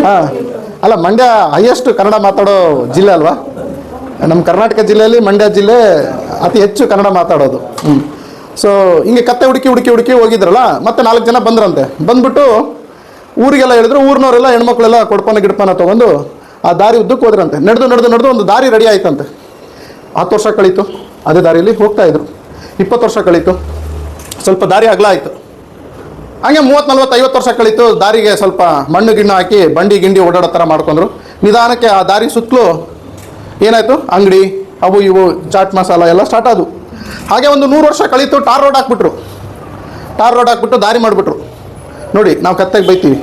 ಹಾಂ, ಅಲ್ಲ ಮಂಡ್ಯ ಹೈಯೆಸ್ಟ್ ಕನ್ನಡ ಮಾತಾಡೋ ಜಿಲ್ಲೆ ಅಲ್ವಾ? ನಮ್ಮ ಕರ್ನಾಟಕ ಜಿಲ್ಲೆಯಲ್ಲಿ ಮಂಡ್ಯ ಜಿಲ್ಲೆ ಅತಿ ಹೆಚ್ಚು ಕನ್ನಡ ಮಾತಾಡೋದು. ಸೊ ಹಿಂಗೆ ಕತ್ತೆ ಹುಡುಕಿ ಹೋಗಿದ್ರಲ್ಲ, ಮತ್ತೆ 4 ಜನ ಬಂದ್ರಂತೆ. ಬಂದ್ಬಿಟ್ಟು ಊರಿಗೆಲ್ಲ ಹೇಳಿದ್ರು. ಊರಿನವರೆಲ್ಲ ಹೆಣ್ಮಕ್ಳೆಲ್ಲ ಗಿಡ್ಪನ ತೊಗೊಂಡು ಆ ದಾರಿ ಉದ್ದಕ್ಕೆ ಹೋದ್ರಂತೆ. ನಡೆದು ಒಂದು ದಾರಿ ರೆಡಿ ಆಯ್ತಂತೆ. 10 ವರ್ಷ ಕಳೀತು, ಅದೇ ದಾರಿಯಲ್ಲಿ ಹೋಗ್ತಾಯಿದ್ರು. 20 ವರ್ಷ ಕಳೀತು, ಸ್ವಲ್ಪ ದಾರಿ ಅಗಲ ಆಯಿತು. ಹಂಗೆ 30, 40, 50 ವರ್ಷ ಕಳೀತು. ದಾರಿಗೆ ಸ್ವಲ್ಪ ಮಣ್ಣು ಗಿಣ್ಣು ಹಾಕಿ ಬಂಡಿ ಗಿಂಡಿ ಓಡಾಡೋ ಥರ ಮಾಡ್ಕೊಂಡ್ರು. ನಿಧಾನಕ್ಕೆ ಆ ದಾರಿ ಸುತ್ತಲೂ ಏನಾಯಿತು, ಅಂಗಡಿ ಅವು ಇವು ಚಾಟ್ ಮಸಾಲ ಎಲ್ಲ ಸ್ಟಾರ್ಟ್ ಆದವು. ಹಾಗೆ ಒಂದು 100 ವರ್ಷ ಕಳೀತು. ಟಾರ್ ರೋಡ್ ಹಾಕ್ಬಿಟ್ಟು ದಾರಿ ಮಾಡಿಬಿಟ್ರು. ನೋಡಿ, ನಾವು ಕತ್ತೆಗೆ ಬೈತೀವಿ,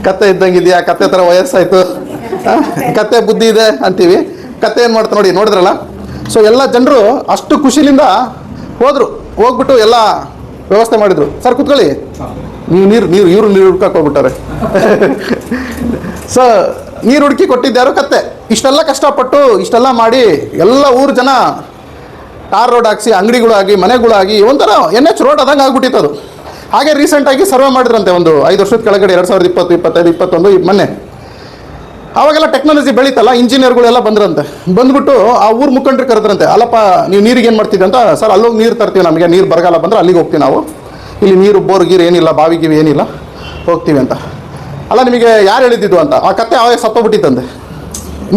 ಕತ್ತೆ ಇದ್ದಂಗಿದೆಯಾ, ಕತ್ತೆ ಥರ ವಯಸ್ಸಾಯಿತು, ಕತ್ತೆ ಬುದ್ಧಿ ಇದೆ ಅಂತೀವಿ. ಕತ್ತೆ ಏನು ಮಾಡ್ತಾ ನೋಡಿದ್ರಲ್ಲ. ಸೊ ಎಲ್ಲ ಜನರು ಅಷ್ಟು ಖುಷಿಲಿಂದ ಹೋಗ್ಬಿಟ್ಟು ಎಲ್ಲ ವ್ಯವಸ್ಥೆ ಮಾಡಿದರು. ಸರ್ ಕೂತ್ಕೊಳ್ಳಿ, ನೀವು ಇವರು ನೀರು ಹುಡ್ಕಕ್ಕೆ ಹೋಗ್ಬಿಟ್ಟಾರೆ. ಸೊ ನೀರು ಹುಡುಕಿ ಕೊಟ್ಟಿದ್ದ್ಯಾರು? ಕತ್ತೆ. ಇಷ್ಟೆಲ್ಲ ಕಷ್ಟಪಟ್ಟು ಇಷ್ಟೆಲ್ಲ ಮಾಡಿ ಎಲ್ಲ ಊರು ಜನ ಟಾರ್ ರೋಡ್ ಹಾಕ್ಸಿ, ಅಂಗಡಿಗಳಾಗಿ, ಮನೆಗಳಾಗಿ, ಒಂಥರ NH ರೋಡ್ ಆದಂಗೆ ಆಗ್ಬಿಟ್ಟಿತ್ತು ಅದು. ಹಾಗೆ ರೀಸೆಂಟಾಗಿ ಸರ್ವೆ ಮಾಡಿದ್ರಂತೆ ಒಂದು 5 ವರ್ಷದ ಕೆಳಗಡೆ, 2020, 25, 21 ಮೊನ್ನೆ. ಆವಾಗೆಲ್ಲ ಟೆಕ್ನಾಲಜಿ ಬೆಳೀತಲ್ಲ, ಇಂಜಿನಿಯರ್ಗಳೆಲ್ಲ ಬಂದ್ರಂತೆ. ಬಂದ್ಬಿಟ್ಟು ಆ ಊರು ಮುಖಂಡ್ರಿಗೆ ಕರೆದ್ರಂತೆ. ಅಲ್ಲಪ್ಪ, ನೀವು ನೀರಿಗೆ ಏನು ಮಾಡ್ತಿದ್ದೆ ಅಂತ. ಸರ್, ಅಲ್ಲೋಗಿ ನೀರು ತರ್ತೀವಿ, ನಮಗೆ ನೀರು ಬರಗಾಲ ಬಂದರೆ ಅಲ್ಲಿಗೆ ಹೋಗ್ತೀವಿ ನಾವು, ಇಲ್ಲಿ ನೀರು ಬೋರ್ ಗೀರು ಏನಿಲ್ಲ, ಬಾವಿ ಗೀವಿ ಏನಿಲ್ಲ, ಹೋಗ್ತೀವಿ ಅಂತ. ಅಲ್ಲ, ನಿಮಗೆ ಯಾರು ಹೇಳಿದ್ದು ಅಂತ. ಆ ಕತ್ತೆ ಆವಾಗ ಸತ್ತೋಗ್ಬಿಟ್ಟಿತ್ತಂತೆ.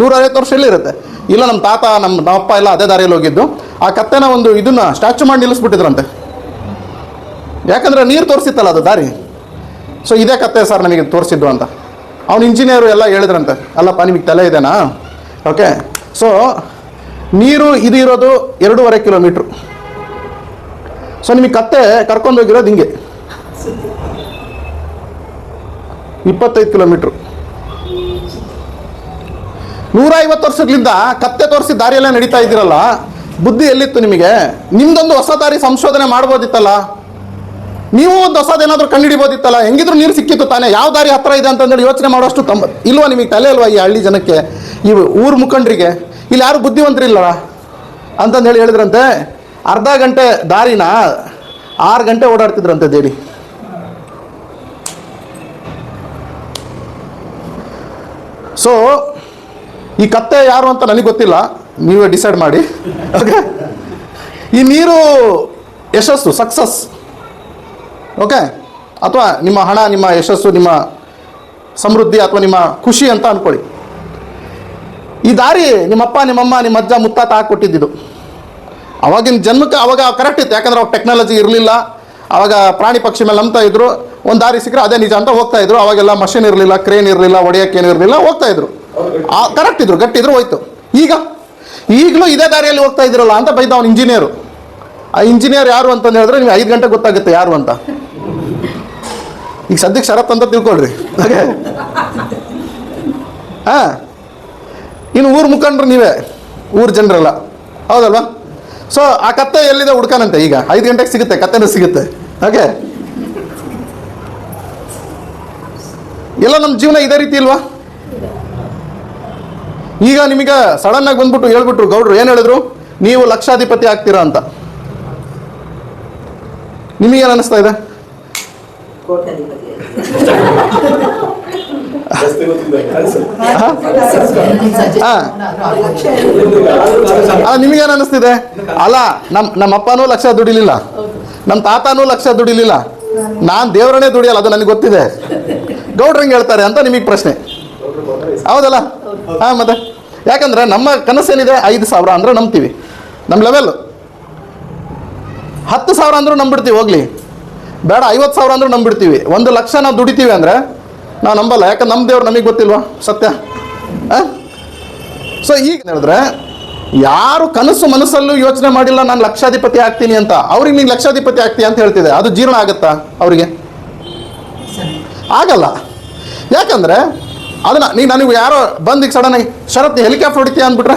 150 ವರ್ಷ ಇರುತ್ತೆ. ಇಲ್ಲ, ನಮ್ಮ ತಾತ ನಮ್ಮ ಅಪ್ಪ ಎಲ್ಲ ಅದೇ ದಾರಿಯಲ್ಲಿ ಹೋಗಿದ್ದು. ಆ ಕತ್ತೆನ ಒಂದು ಇದನ್ನ ಸ್ಟ್ಯಾಚು ಮಾಡಿ ನಿಲ್ಲಿಸ್ಬಿಟ್ಟಿದ್ರಂತೆ. ಯಾಕಂದರೆ ನೀರು ತೋರಿಸಿತ್ತಲ್ಲ ಅದು ದಾರಿ. ಸೊ ಇದೇ ಕತ್ತೆ ಸರ್ ನಮಗೆ ತೋರಿಸಿದ್ದು ಅಂತ. ಅವ್ನು ಇಂಜಿನಿಯರು ಎಲ್ಲ ಹೇಳಿದ್ರಂತೆ. ಅಲ್ಲಪ್ಪ, ನಿಮಗೆ ತಲೆ ಇದೆನಾ? ಓಕೆ. ಸೊ ನೀರು ಇದು ಇರೋದು 2.5 ಕಿಲೋಮೀಟ್ರು. ಸೊ ನಿಮಗೆ ಕತ್ತೆ ಕರ್ಕೊಂಡೋಗಿರೋದು ಹಿಂಗೆ 25 ಕಿಲೋಮೀಟ್ರು. 150 ವರ್ಷಗಳಿಂದ ಕತ್ತೆ ತೋರಿಸಿ ದಾರಿಯೆಲ್ಲ ನಡೀತಾ ಇದ್ದೀರಲ್ಲ, ಬುದ್ಧಿ ಎಲ್ಲಿತ್ತು ನಿಮಗೆ? ನಿಮ್ದೊಂದು ಹೊಸ ದಾರಿ ಸಂಶೋಧನೆ ಮಾಡ್ಬೋದಿತ್ತಲ್ಲ, ನೀವು ಒಂದು ಹೊಸದೇನಾದ್ರೂ ಕಂಡುಹಿಡಿಬೋದಿತ್ತಲ್ಲ. ಹೆಂಗಿದ್ರು ನೀರು ಸಿಕ್ಕಿತ್ತು ತಾನೇ, ಯಾವ ದಾರಿ ಹತ್ರ ಇದೆ ಅಂತಂದೇಳಿ ಯೋಚನೆ ಮಾಡೋಷ್ಟು ಇಲ್ವಾ ನಿಮಗೆ? ತಲೆ ಇಲ್ವಾ ಈ ಹಳ್ಳಿ ಜನಕ್ಕೆ, ಈ ಊರು ಮುಖಂಡರಿಗೆ? ಇಲ್ಲಿ ಯಾರು ಬುದ್ಧಿವಂತರಿಲ್ಲ ಅಂತಂದೇಳಿ ಹೇಳಿದ್ರಂತೆ. ಅರ್ಧ ಗಂಟೆ ದಾರಿನ 6 ಗಂಟೆ ಓಡಾಡ್ತಿದ್ರಂತೆ ದೇಡಿ. ಸೊ ಈ ಕತ್ತೆ ಯಾರು ಅಂತ ನನಗೆ ಗೊತ್ತಿಲ್ಲ, ನೀವೇ ಡಿಸೈಡ್ ಮಾಡಿ. ಓಕೆ, ಈ ನೀರು ಯಶಸ್ಸು, ಸಕ್ಸಸ್, ಓಕೆ, ಅಥವಾ ನಿಮ್ಮ ಹಣ, ನಿಮ್ಮ ಯಶಸ್ಸು, ನಿಮ್ಮ ಸಮೃದ್ಧಿ, ಅಥವಾ ನಿಮ್ಮ ಖುಷಿ ಅಂತ ಅಂದ್ಕೊಳ್ಳಿ. ಈ ದಾರಿ ನಿಮ್ಮಪ್ಪ, ನಿಮ್ಮಮ್ಮ, ನಿಮ್ಮ ಅಜ್ಜ, ಮುತ್ತಾತ ಹಾಕ್ಕೊಟ್ಟಿದ್ದು. ಅವಾಗಿನ ಜನ್ಮಕ್ಕೆ ಅವಾಗ ಕರೆಕ್ಟ್ ಇತ್ತು. ಯಾಕಂದ್ರೆ ಅವಾಗ ಟೆಕ್ನಾಲಜಿ ಇರಲಿಲ್ಲ. ಆವಾಗ ಪ್ರಾಣಿ ಪಕ್ಷಿ ಮೇಲೆ ನಂಬ್ತಾ ಇದ್ರು. ಒಂದು ದಾರಿ ಸಿಕ್ಕರೆ ಅದೇ ನಿಜ ಅಂತ ಹೋಗ್ತಾ ಇದ್ರು. ಅವಾಗೆಲ್ಲ ಮಷಿನ್ ಇರಲಿಲ್ಲ, ಕ್ರೇನ್ ಇರಲಿಲ್ಲ, ಹೊಡೆಯೋಕ್ಕೇನು ಇರಲಿಲ್ಲ, ಹೋಗ್ತಾ ಇದ್ರು. ಕರೆಕ್ಟ್ ಇದ್ರು, ಗಟ್ಟಿದ್ರು, ಹೋಯ್ತು. ಈಗಲೂ ಇದೇ ದಾರಿಯಲ್ಲಿ ಹೋಗ್ತಾ ಇದ್ರಲ್ಲ ಅಂತ ಬೈದ ಅವ್ನು ಇಂಜಿನಿಯರು. ಆ ಇಂಜಿನಿಯರ್ ಯಾರು ಅಂತಂದು ಹೇಳಿದ್ರೆ ನೀವು 5 ಗಂಟೆ ಗೊತ್ತಾಗುತ್ತೆ ಯಾರು ಅಂತ. ಈಗ ಸದ್ಯಕ್ಕೆ ಶರತ್ ಅಂತ ತಿಳ್ಕೊಳ್ರಿ. ಹಾಗೆ ಹಾಂ, ಇನ್ನು ಊರು ಮುಖಂಡ್ರು ನೀವೇ, ಊರು ಜನರೆಲ್ಲ, ಹೌದಲ್ವಾ? ಸೊ ಆ ಕತ್ತೆ ಎಲ್ಲಿದೆ ಹುಡ್ಕಾನಂತೆ. ಈಗ 5 ಗಂಟೆಗೆ ಸಿಗುತ್ತೆ, ಕತ್ತೆನೂ ಸಿಗುತ್ತೆ. ಹಾಗೆ ಎಲ್ಲ ನಮ್ಮ ಜೀವನ ಇದೇ ರೀತಿ ಇಲ್ವಾ? ಈಗ ನಿಮಗೆ ಸಡನ್ನಾಗಿ ಬಂದ್ಬಿಟ್ಟು ಹೇಳ್ಬಿಟ್ರು ಗೌಡ್ರು, ಏನು ಹೇಳಿದ್ರು, ನೀವು ಲಕ್ಷಾಧಿಪತಿ ಆಗ್ತೀರಾ ಅಂತ. ನಿಮಗೇನು ಅನ್ನಿಸ್ತಾ ಇದೆ? ನಿಮಗೇನು ಅನ್ನಿಸ್ತಿದೆ? ಅಲ್ಲ, ನಮ್ಮಪ್ಪನೂ ಲಕ್ಷ ದುಡಿಲಿಲ್ಲ, ನಮ್ಮ ತಾತನೂ ಲಕ್ಷ ದುಡಿಲಿಲ್ಲ, ನಾನು ದೇವರನ್ನೇ ದುಡಿಯಲ್ಲ, ಅದು ನನಗೆ ಗೊತ್ತಿದೆ. ಗೌಡ್ರು ಹೆಂಗೆ ಹೇಳ್ತಾರೆ ಅಂತ ನಿಮಗೆ ಪ್ರಶ್ನೆ, ಹೌದಲ್ಲ? ಹಾಂ, ಮತ್ತೆ ಯಾಕಂದ್ರೆ ನಮ್ಮ ಕನಸೇನಿದೆ 5,000 ಅಂದ್ರೆ ನಂಬ್ತೀವಿ, ನಮ್ಮ ಲೆವೆಲ್. 10,000 ಅಂದ್ರೂ ನಂಬಿಡ್ತೀವಿ, ಹೋಗ್ಲಿ ಬೇಡ 50,000 ಅಂದ್ರೂ ನಂಬಿಡ್ತೀವಿ. 1 ಲಕ್ಷ ನಾವು ದುಡಿತೀವಿ ಅಂದರೆ ನಾವು ನಂಬಲ್ಲ. ಯಾಕಂದ್ರೆ ನಮ್ಮ ದೇವ್ರು ನಮಗೆ ಗೊತ್ತಿಲ್ವಾ ಸತ್ಯ? ಸೊ ಈಗ ಹೇಳಿದ್ರೆ ಯಾರು ಕನಸು ಮನಸ್ಸಲ್ಲೂ ಯೋಚನೆ ಮಾಡಿಲ್ಲ ನಾನು ಲಕ್ಷಾಧಿಪತಿ ಆಗ್ತೀನಿ ಅಂತ, ಅವ್ರಿಗೆ ನೀನು ಲಕ್ಷಾಧಿಪತಿ ಆಗ್ತೀಯ ಅಂತ ಹೇಳ್ತಿದೆ, ಅದು ಜೀರ್ಣ ಆಗುತ್ತಾ ಅವರಿಗೆ? ಆಗಲ್ಲ. ಯಾಕಂದರೆ ಅದನ್ನು ನನಗೆ ಯಾರೋ ಬಂದು ಈಗ ಸಡನ್ನಾಗಿ ಶರತ್ ಹೆಲಿಕಾಪ್ಟರ್ ಹೊಡಿತೀಯ ಅಂದ್ಬಿಟ್ರೆ,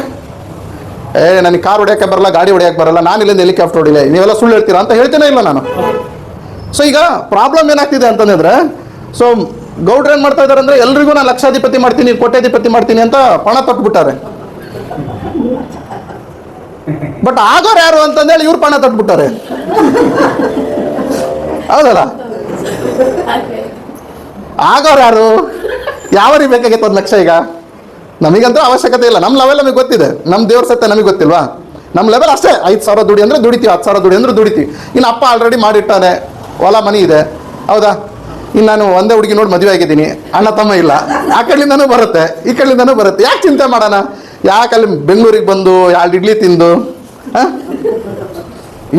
ನನಗೆ ಕಾರ್ ಹೊಡೆಯೋಕ್ಕೆ ಬರಲ್ಲ, ಗಾಡಿ ಹೊಡೆಯೋಕ್ಕೆ ಬರಲ್ಲ, ನಾನು ಇಲ್ಲಿಂದ ಹೆಲಿಕಾಪ್ಟರ್ ಹೊಡಿಲ್ಲ, ನೀವೆಲ್ಲ ಸುಳ್ಳು ಹೇಳ್ತೀರಾ ಅಂತ ಹೇಳ್ತೇನೆ ಇಲ್ಲ ನಾನು. ಸೊ ಈಗ ಪ್ರಾಬ್ಲಮ್ ಏನಾಗ್ತಿದೆ ಅಂತಂದರೆ, ಸೊ ಗೌಡ್ರು ಏನು ಮಾಡ್ತಾ ಇದ್ದಾರೆ ಅಂದರೆ ಎಲ್ರಿಗೂ ನಾನು ಲಕ್ಷಾಧಿಪತಿ ಮಾಡ್ತೀನಿ, ಕೋಟ್ಯಾಧಿಪತಿ ಮಾಡ್ತೀನಿ ಅಂತ ಪಣ ತೊಟ್ಬಿಟ್ಟಾರೆ. ಬಟ್ ಆಗೋರು ಯಾರು ಅಂತಂದೇಳಿ ಇವ್ರು ಪಣ ತೊಟ್ಬಿಟ್ಟಾರೆ, ಹೌದಲ್ಲ? ಆಗೋರು ಯಾರು? ಯಾವರಿಗೆ ಬೇಕಾಗಿತ್ತು 1 ಲಕ್ಷ? ಈಗ ನಮಗಂತೂ ಅವಶ್ಯಕತೆ ಇಲ್ಲ. ನಮ್ಮ ಲೆವೆಲ್ ನಮಗೆ ಗೊತ್ತಿದೆ, ನಮ್ಮ ದೇವ್ರ ಸತ್ಯ ನಮಗೆ ಗೊತ್ತಿಲ್ವಾ? ನಮ್ಮ ಲೆವೆಲ್ ಅಷ್ಟೇ. 5,000 ದುಡಿ ಅಂದರೆ ದುಡಿತೀವಿ, 10,000 ದುಡಿ ಅಂದರೆ ದುಡಿತೀವಿ. ಇನ್ನು ಅಪ್ಪ ಆಲ್ರೆಡಿ ಮಾಡಿಟ್ಟಾನೆ, ಹೊಲ ಮನಿ ಇದೆ, ಹೌದಾ? ಇನ್ನು ನಾನು ಒಂದೇ ಹುಡುಗಿ ನೋಡಿ ಮದುವೆ ಆಗಿದ್ದೀನಿ, ಅಣ್ಣ ತಮ್ಮ ಇಲ್ಲ. ಆ ಕಡೆಯಿಂದನೂ ಬರುತ್ತೆ, ಈ ಕಡೆಯಿಂದನೂ ಬರುತ್ತೆ. ಯಾಕೆ ಚಿಂತೆ ಮಾಡೋಣ? ಯಾಕೆ ಅಲ್ಲಿ ಬೆಂಗಳೂರಿಗೆ ಬಂದು 2 ಇಡ್ಲಿ ತಿಂದು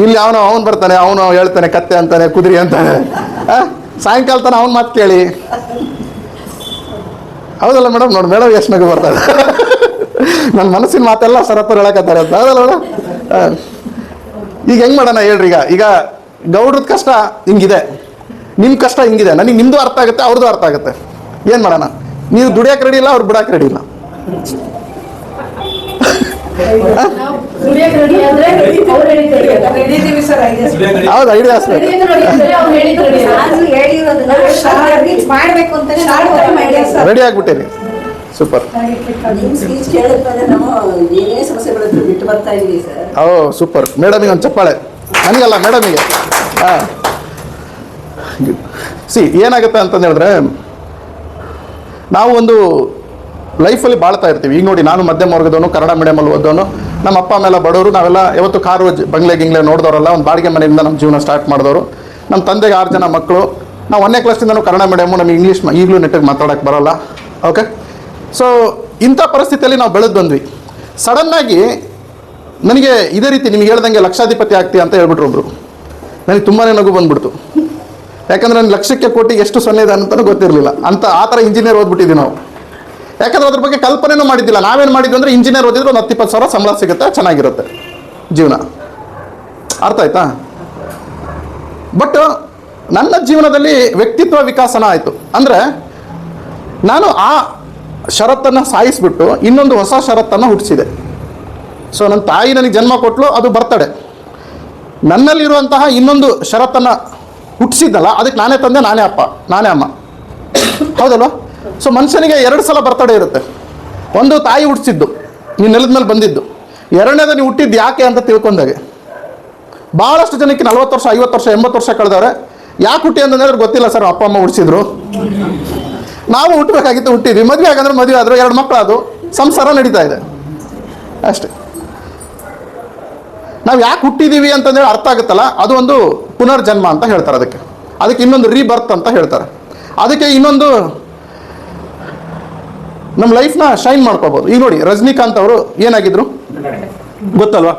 ಇಲ್ಲಿ ಅವನು ಬರ್ತಾನೆ, ಅವನು ಹೇಳ್ತಾನೆ ಕತ್ತೆ ಅಂತಾನೆ, ಕುದುರೆ ಅಂತಾನೆ, ಸಾಯಂಕಾಲ ತನ ಅವನ ಮಾತು ಕೇಳಿ. ಹೌದಲ್ಲ ಮೇಡಮ್? ನೋಡಿ ಮೇಡಮ್ ಎಷ್ಟು ನಗು ಬರ್ತಾರೆ. ನನ್ನ ಮನಸ್ಸಿನ ಮಾತೆಲ್ಲ ಸರಪ್ಪರು ಹೇಳಕತ್ತಾರೆ ಅಂತ. ಹೌದಲ್ಲ ಮೇಡಮ್? ಈಗ ಹೆಂಗೆ ಮಾಡೋಣ ಹೇಳ್ರಿ? ಈಗ ಗೌಡ್ರದ್ದು ಕಷ್ಟ ಹಿಂಗಿದೆ, ನಿಮ್ಮ ಕಷ್ಟ ಹಿಂಗಿದೆ. ನನಗೆ ನಿಮ್ಮದು ಅರ್ಥ ಆಗುತ್ತೆ, ಅವ್ರದ್ದು ಅರ್ಥ ಆಗುತ್ತೆ. ಏನು ಮಾಡೋಣ? ನೀವು ದುಡಿಯೋಕೆ ರೆಡಿ ಇಲ್ಲ, ಅವ್ರು ಬಿಡೋಕೆ ರೆಡಿ ಇಲ್ಲ. ಹೌದು, ಐಡಿಯಾ ರೆಡಿ ಆಗ್ಬಿಟ್ಟಿರಿ. ಸೂಪರ್. ಓ ಸೂಪರ್. ಮೇಡಮಿಗೆ ಒಂದು ಚಪ್ಪಾಳೆ. ನನಗಲ್ಲ, ಮೇಡಮಿಗೆ. ಹಾಂ, ಏನಾಗುತ್ತೆ ಅಂತಂದು ಹೇಳಿದ್ರೆ, ನಾವು ಒಂದು ಲೈಫಲ್ಲಿ ಬಾಳ್ತಾ ಇರ್ತೀವಿ. ಈಗ ನೋಡಿ, ನಾನು ಮಧ್ಯಮ ವರ್ಗದವನು, ಕನ್ನಡ ಮೀಡಿಯಮಲ್ಲಿ ಓದೋನು, ನಮ್ಮ ಅಪ್ಪ ಮೇಲೆ ಬಡವರು. ನಾವೆಲ್ಲ ಯಾವತ್ತು ಕಾರು ಬಂಗ್ಲೆ ಗಿಂಗ್ಲೆ ನೋಡಿದವರಲ್ಲ, ಒಂದು ಬಾಡಿಗೆ ಮನೆಯಿಂದ ನಮ್ಮ ಜೀವನ ಸ್ಟಾರ್ಟ್ ಮಾಡಿದವರು. ನಮ್ಮ ತಂದೆಗೆ 6 ಜನ ಮಕ್ಕಳು. ನಾವು 1ನೇ ಕ್ಲಾಸಿಂದನೂ ಕನ್ನಡ ಮೀಡಿಯಮು, ನಮಗೆ ಇಂಗ್ಲೀಷ್ ಈಗಲೂ ನೆಟ್ಟಿಗೆ ಮಾತಾಡೋಕ್ಕೆ ಬರೋಲ್ಲ. ಓಕೆ, ಸೊ ಇಂಥ ಪರಿಸ್ಥಿತಿಯಲ್ಲಿ ನಾವು ಬೆಳೆದು ಬಂದ್ವಿ. ಸಡನ್ನಾಗಿ ನನಗೆ ಇದೇ ರೀತಿ ನಿಮ್ಗೆ ಹೇಳ್ದಂಗೆ ಲಕ್ಷಾಧಿಪತಿ ಆಗ್ತೀಯ ಅಂತ ಹೇಳ್ಬಿಟ್ರು ಒಬ್ರು. ನನಗೆ ತುಂಬಾ ನಗು ಬಂದ್ಬಿಡ್ತು. ಯಾಕಂದ್ರೆ ನನಗೆ ಲಕ್ಷಕ್ಕೆ ಕೋಟಿಗೆ ಎಷ್ಟು ಸೊನ್ನೆ ಇದೆ ಅಂತಲೂ ಗೊತ್ತಿರಲಿಲ್ಲ. ಆ ಥರ ಇಂಜಿನಿಯರ್ ಓದ್ಬಿಟ್ಟಿದ್ವಿ ನಾವು. ಯಾಕಂದ್ರೆ ಅದ್ರ ಬಗ್ಗೆ ಕಲ್ಪನೆನೂ ಮಾಡಿದ್ದಿಲ್ಲ. ನಾವೇನು ಮಾಡಿದ್ವಿ ಅಂದರೆ, ಇಂಜಿನಿಯರ್ ಓದಿದ್ರೆ ಒಂದು 10-20 ಸಾವಿರ ಸಂಬಳ ಸಿಗುತ್ತೆ, ಚೆನ್ನಾಗಿರುತ್ತೆ ಜೀವನ. ಅರ್ಥ ಆಯ್ತಾ? ಬಟ್ ನನ್ನ ಜೀವನದಲ್ಲಿ ವ್ಯಕ್ತಿತ್ವ ವಿಕಾಸನ ಆಯಿತು. ಅಂದರೆ ನಾನು ಆ ಷರತ್ತನ್ನು ಸಾಯಿಸಿಬಿಟ್ಟು ಇನ್ನೊಂದು ಹೊಸ ಷರತ್ತನ್ನು ಹುಟ್ಟಿಸಿದೆ. ಸೊ ನನ್ನ ತಾಯಿ ನನಗೆ ಜನ್ಮ ಕೊಟ್ಟಲು, ಅದು ಬರ್ತಡೆ. ನನ್ನಲ್ಲಿರುವಂತಹ ಇನ್ನೊಂದು ಷರತ್ತನ್ನು ಹುಟ್ಟಿಸಿದ್ದಲ್ಲ, ಅದಕ್ಕೆ ನಾನೇ ತಂದೆ, ನಾನೇ ಅಪ್ಪ, ನಾನೇ ಅಮ್ಮ. ಹೌದಲ್ವ? ಸೊ ಮನುಷ್ಯನಿಗೆ 2 ಸಲ ಬರ್ತಡೇ ಇರುತ್ತೆ. ಒಂದು ತಾಯಿ ಹುಟ್ಟಿಸಿದ್ದು, ನೀನು ನೆಲದ ಮೇಲೆ ಬಂದಿದ್ದು. 2ನೇದು ನೀವು ಹುಟ್ಟಿದ್ದು ಯಾಕೆ ಅಂತ ತಿಳ್ಕೊಂಡಾಗೆ. ಭಾಳಷ್ಟು ಜನಕ್ಕೆ 40 ವರ್ಷ, 50 ವರ್ಷ, 80 ವರ್ಷ ಕಳೆದವ್ರೆ. ಯಾಕೆ ಹುಟ್ಟಿ ಅಂತಂದ್ರೆ ಗೊತ್ತಿಲ್ಲ ಸರ್, ಅಪ್ಪ ಅಮ್ಮ ಹುಟ್ಟಿಸಿದ್ರು, ನಾವು ಹುಟ್ಟಬೇಕಾಗಿತ್ತು, ಹುಟ್ಟಿದ್ವಿ. ಮದುವೆ ಆಗಂದ್ರೆ ಮದುವೆ ಆದರು, 2 ಮಕ್ಕಳಾದು, ಸಂಸಾರ ನಡೀತಾ ಇದೆ ಅಷ್ಟೇ. ನಾವು ಯಾಕೆ ಹುಟ್ಟಿದ್ದೀವಿ ಅಂತಂದೇಳಿ ಅರ್ಥ ಆಗುತ್ತಲ್ಲ, ಅದು ಒಂದು ಪುನರ್ಜನ್ಮ ಅಂತ ಹೇಳ್ತಾರೆ. ಅದಕ್ಕೆ ಇನ್ನೊಂದು ರೀಬರ್ತ್ ಅಂತ ಹೇಳ್ತಾರೆ. ಅದಕ್ಕೆ ಇನ್ನೊಂದು ನಮ್ಮ ಲೈಫ್ನ ಶೈನ್ ಮಾಡ್ಕೋಬೋದು. ಈಗ ನೋಡಿ, ರಜನಿಕಾಂತ್ ಅವರು ಏನಾಗಿದ್ರು ಗೊತ್ತಲ್ವಾ?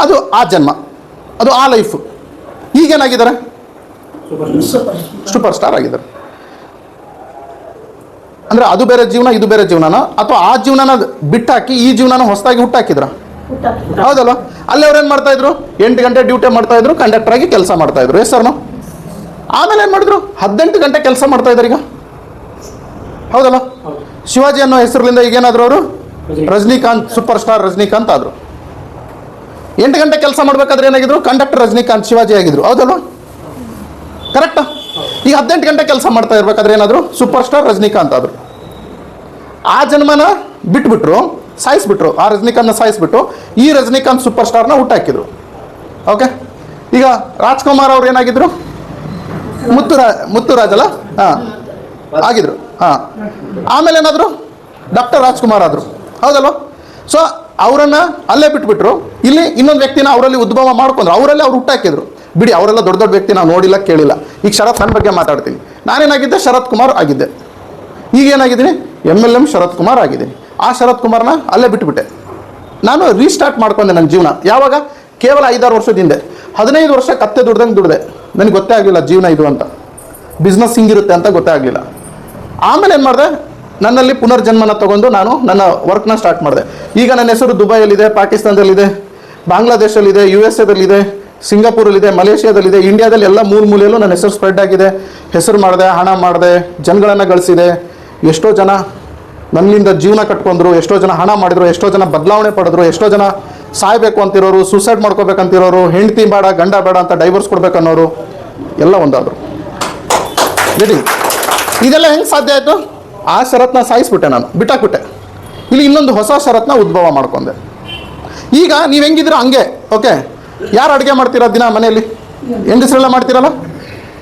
ಅದು ಆ ಜನ್ಮ, ಅದು ಆ ಲೈಫು. ಈಗೇನಾಗಿದ್ದಾರೆ? ಸೂಪರ್ ಸ್ಟಾರ್ ಆಗಿದ್ದಾರೆ. ಅಂದರೆ ಅದು ಬೇರೆ ಜೀವನ, ಇದು ಬೇರೆ ಜೀವನನ, ಅಥವಾ ಆ ಜೀವನನ ಬಿಟ್ಟಾಕಿ ಈ ಜೀವನನ ಹೊಸದಾಗಿ ಹುಟ್ಟಾಕಿದ್ರ? ಹೌದಲ್ವ? ಅಲ್ಲಿ ಅವ್ರು ಏನು ಮಾಡ್ತಾಯಿದ್ರು? 8 ಗಂಟೆ ಡ್ಯೂಟಿ ಮಾಡ್ತಾಯಿದ್ರು, ಕಂಡಕ್ಟರ್ ಆಗಿ ಕೆಲಸ ಮಾಡ್ತಾಯಿದ್ರು. ಎಸ್ ಸರ್ನು? ಆಮೇಲೆ ಏನು ಮಾಡಿದ್ರು? 18 ಗಂಟೆ ಕೆಲಸ ಮಾಡ್ತಾ ಇದ್ದಾರೆ ಈಗ. ಹೌದಲ್ಲ? ಶಿವಾಜಿ ಅನ್ನೋ ಹೆಸರಿನಿಂದ ಈಗೇನಾದ್ರು ಅವರು ರಜನಿಕಾಂತ್, ಸೂಪರ್ ಸ್ಟಾರ್ ರಜನಿಕಾಂತ್ ಆದರು. 8 ಗಂಟೆ ಕೆಲಸ ಮಾಡಬೇಕಾದ್ರೆ ಏನಾಗಿದ್ರು? ಕಂಡಕ್ಟರ್ ರಜನಿಕಾಂತ್ ಶಿವಾಜಿ ಆಗಿದ್ರು. ಹೌದಲ್ವ? ಕರೆಕ್ಟಾ? ಈಗ 18 ಗಂಟೆ ಕೆಲಸ ಮಾಡ್ತಾ ಇರ್ಬೇಕಾದ್ರೆ ಏನಾದ್ರು? ಸೂಪರ್ ಸ್ಟಾರ್ ರಜನಿಕಾಂತ್ ಆದರು. ಆ ಜನ್ಮನ ಬಿಟ್ಬಿಟ್ರು, ಸಾಯಿಸ್ಬಿಟ್ರು. ಆ ರಜನಿಕಾಂತ್ನ ಸಾಯಿಸ್ಬಿಟ್ಟು ಈ ರಜನಿಕಾಂತ್ ಸೂಪರ್ ಸ್ಟಾರ್ನ ಹುಟ್ಟಾಕಿದ್ರು. ಓಕೆ, ಈಗ ರಾಜ್ಕುಮಾರ್ ಅವ್ರು ಏನಾಗಿದ್ರು? ಮುತ್ತುರಾಜ್ ಅಲ್ಲ? ಹಾಂ, ಆಗಿದ್ರು. ಹಾಂ, ಆಮೇಲೆ ಏನಾದ್ರು? ಡಾಕ್ಟರ್ ರಾಜ್ಕುಮಾರ್ ಆದರು. ಹೌದಲ್ವ? ಸೊ ಅವರನ್ನು ಅಲ್ಲೇ ಬಿಟ್ಬಿಟ್ರು. ಇಲ್ಲಿ ಇನ್ನೊಂದು ವ್ಯಕ್ತಿನ ಅವರಲ್ಲಿ ಉದ್ಭವ ಮಾಡ್ಕೊಂಡ್ರು, ಅವರಲ್ಲೇ ಅವ್ರು ಹುಟ್ಟಾಕಿದ್ರು. ಬಿಡಿ, ಅವರೆಲ್ಲ ದೊಡ್ಡ ದೊಡ್ಡ ವ್ಯಕ್ತಿ ನಾವು ನೋಡಿಲ್ಲ, ಕೇಳಿಲ್ಲ. ಈಗ ಶರತ್ ನನ್ನ ಬಗ್ಗೆ ಮಾತಾಡ್ತೀನಿ. ನಾನೇನಾಗಿದ್ದೆ? ಶರತ್ ಕುಮಾರ್ ಆಗಿದ್ದೆ. ಈಗೇನಾಗಿದ್ದೀನಿ? MLM ಶರತ್ ಕುಮಾರ್ ಆಗಿದ್ದೀನಿ. ಆ ಶರತ್ ಕುಮಾರ್ನ ಅಲ್ಲೇ ಬಿಟ್ಬಿಟ್ಟೆ. ನಾನು ರೀಸ್ಟಾರ್ಟ್ ಮಾಡ್ಕೊಂಡೆ ನನ್ನ ಜೀವನ. ಯಾವಾಗ? ಕೇವಲ 5-6 ವರ್ಷದ ಹಿಂದೆ. 15 ವರ್ಷ ಕತ್ತೆ ದುಡ್ದಂಗೆ ದುಡ್ದೆ. ನನಗೆ ಗೊತ್ತೇ ಆಗಲಿಲ್ಲ ಜೀವನ ಇದು ಅಂತ, ಬಿಸ್ನೆಸ್ ಹಿಂಗಿರುತ್ತೆ ಅಂತ ಗೊತ್ತೇ ಆಗಲಿಲ್ಲ. ಆಮೇಲೆ ಏನು ಮಾಡಿದೆ? ನನ್ನಲ್ಲಿ ಪುನರ್ಜನ್ಮನ ತಗೊಂಡು ನಾನು ನನ್ನ ವರ್ಕ್ನ ಸ್ಟಾರ್ಟ್ ಮಾಡಿದೆ. ಈಗ ನನ್ನ ಹೆಸರು ದುಬೈಯಲ್ಲಿದೆ, ಪಾಕಿಸ್ತಾನದಲ್ಲಿದೆ, ಬಾಂಗ್ಲಾದೇಶಲ್ಲಿದೆ, USA ಸಿಂಗಾಪುರಲ್ಲಿದೆ, ಮಲೇಷಿಯಾದಲ್ಲಿದೆ, ಇಂಡಿಯಾದಲ್ಲಿ ಎಲ್ಲ ಮೂಲೆಯಲ್ಲೂ ನನ್ನ ಹೆಸರು ಸ್ಪ್ರೆಡ್ ಆಗಿದೆ. ಹೆಸರು ಮಾಡಿದೆ, ಹಣ ಮಾಡಿದೆ, ಜನಗಳನ್ನು ಗಳಿಸಿದೆ. ಎಷ್ಟೋ ಜನ ನನ್ನಿಂದ ಜೀವನ ಕಟ್ಕೊಂಡ್ರು, ಎಷ್ಟೋ ಜನ ಹಣ ಮಾಡಿದ್ರು, ಎಷ್ಟೋ ಜನ ಬದಲಾವಣೆ ಪಡೆದ್ರು, ಎಷ್ಟೋ ಜನ ಸಾಯ್ಬೇಕು ಅಂತಿರೋರು, ಸೂಸೈಡ್ ಮಾಡ್ಕೋಬೇಕಂತಿರೋರು, ಹೆಂಡತಿ ಬೇಡ ಗಂಡ ಬೇಡ ಅಂತ ಡೈವರ್ಸ್ ಕೊಡ್ಬೇಕನ್ನೋರು ಎಲ್ಲ ಒಂದಾದರು. ರೆಡಿ? ಇದೆಲ್ಲ ಹೆಂಗೆ ಸಾಧ್ಯ ಆಯಿತು? ಆ ಷರತ್ನ ಸಾಯಿಸ್ಬಿಟ್ಟೆ, ನಾನು ಬಿಟ್ಟಾಕ್ಬಿಟ್ಟೆ. ಇಲ್ಲಿ ಇನ್ನೊಂದು ಹೊಸ ಷರತ್ನ ಉದ್ಭವ ಮಾಡ್ಕೊಂಡೆ. ಈಗ ನೀವು ಹೆಂಗಿದ್ರು ಹಂಗೆ. ಓಕೆ, ಯಾರು ಅಡುಗೆ ಮಾಡ್ತೀರಾ ದಿನ ಮನೆಯಲ್ಲಿ? ಹೆಂಗಸರೆಲ್ಲ ಮಾಡ್ತೀರಲ್ಲ?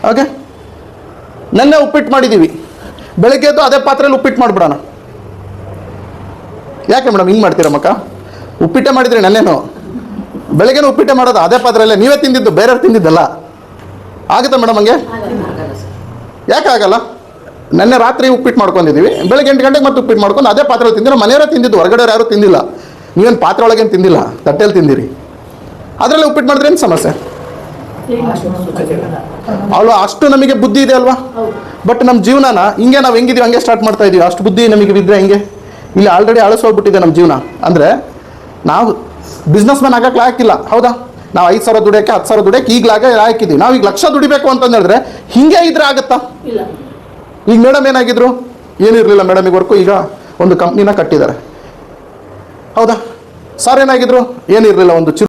ಓಕೆ, ನೆನ್ನೆ ಉಪ್ಪಿಟ್ಟು ಮಾಡಿದ್ದೀವಿ. ಬೆಳಗ್ಗೆ ಎದ್ದು ಅದೇ ಪಾತ್ರೆಯಲ್ಲಿ ಉಪ್ಪಿಟ್ಟು ಮಾಡಿಬಿಡೋಣ. ಯಾಕೆ ಮೇಡಮ್ ಹಿಂಗೆ ಮಾಡ್ತೀರಾ ಮಕ್ಕ? ಉಪ್ಪಿಟ್ಟೆ ಮಾಡಿದ್ರಿ ನನ್ನೇನು, ಬೆಳಗ್ಗೆನೂ ಉಪ್ಪಿಟ್ಟೆ ಮಾಡೋದು ಅದೇ ಪಾತ್ರೆಯಲ್ಲೇ, ನೀವೇ ತಿಂದಿದ್ದು, ಬೇರೆಯವ್ರು ತಿಂದಿದ್ದಲ್ಲ. ಆಗುತ್ತಾ ಮೇಡಮ್ ಹಂಗೆ? ಯಾಕೆ ಆಗಲ್ಲ? ನೆನ್ನೆ ರಾತ್ರಿ ಉಪ್ಪಿಟ್ಟು ಮಾಡ್ಕೊಂಡಿದ್ದೀವಿ, ಬೆಳಗ್ಗೆ 8 ಗಂಟೆಗೆ ಮತ್ತೆ ಉಪ್ಪಿಟ್ಟು ಮಾಡ್ಕೊಂಡು ಅದೇ ಪಾತ್ರೆಯಲ್ಲಿ ತಿಂದಿರೋ, ಮನೆಯವರೇ ತಿಂದಿದ್ದು, ಹೊರಗಡೆ ಯಾರೂ ತಿಂದಿಲ್ಲ. ನೀವೇನು ಪಾತ್ರೆ ಒಳಗೇನು ತಿಂದಿಲ್ಲ, ತಟ್ಟೆಯಲ್ಲಿ ತಿಂದಿರಿ. ಅದರಲ್ಲೇ ಉಪ್ಪಿಟ್ಟು ಮಾಡಿದ್ರೆ ಏನು ಸಮಸ್ಯೆ? ಅವಳು ಅಷ್ಟು ನಮಗೆ ಬುದ್ಧಿ ಇದೆ ಅಲ್ವಾ? ಬಟ್ ನಮ್ಮ ಜೀವನನ ಹಿಂಗೆ ನಾವು ಹೆಂಗಿದೀವಿ ಹಂಗೆ ಸ್ಟಾರ್ಟ್ ಮಾಡ್ತಾ ಇದೀವಿ. ಅಷ್ಟು ಬುದ್ಧಿ ನಮಗೆ ಬಿದ್ದರೆ ಹೆಂಗೆ? ಇಲ್ಲಿ ಆಲ್ರೆಡಿ ಅಳಿಸೋಗ್ಬಿಟ್ಟಿದೆ ನಮ್ಮ ಜೀವನ. ಅಂದರೆ ನಾವು ಬಿಸ್ನೆಸ್ ಮ್ಯಾನ್ ಆಗಕ್ಕೆ ಲಾಯಕ್ಕಿಲ್ಲ, ಹೌದಾ? ನಾವು 5,000 ದುಡಿಯೋಕ್ಕೆ 10,000 ದುಡಿಯೋಕ್ಕೆ ಈಗಲಾಗೆ ಲಾಯಕ್ಕಿದ್ದೀವಿ. ನಾವು ಈಗ 1,00,000 ದುಡಿಬೇಕು ಅಂತ ಹೇಳಿದ್ರೆ ಹಿಂಗೆ ಇದ್ರೆ ಆಗುತ್ತಾ? ಈಗ ಮೇಡಮ್ ಏನಾಗಿದ್ರು? ಏನಿರಲಿಲ್ಲ ಮೇಡಮ್, ಈವರೆಗೂ ಈಗ ಒಂದು ಕಂಪ್ನಿನ ಕಟ್ಟಿದ್ದಾರೆ, ಹೌದಾ? ಸರ್ ಏನಾಗಿದ್ರು? ಏನಿರಲಿಲ್ಲ, ಒಂದು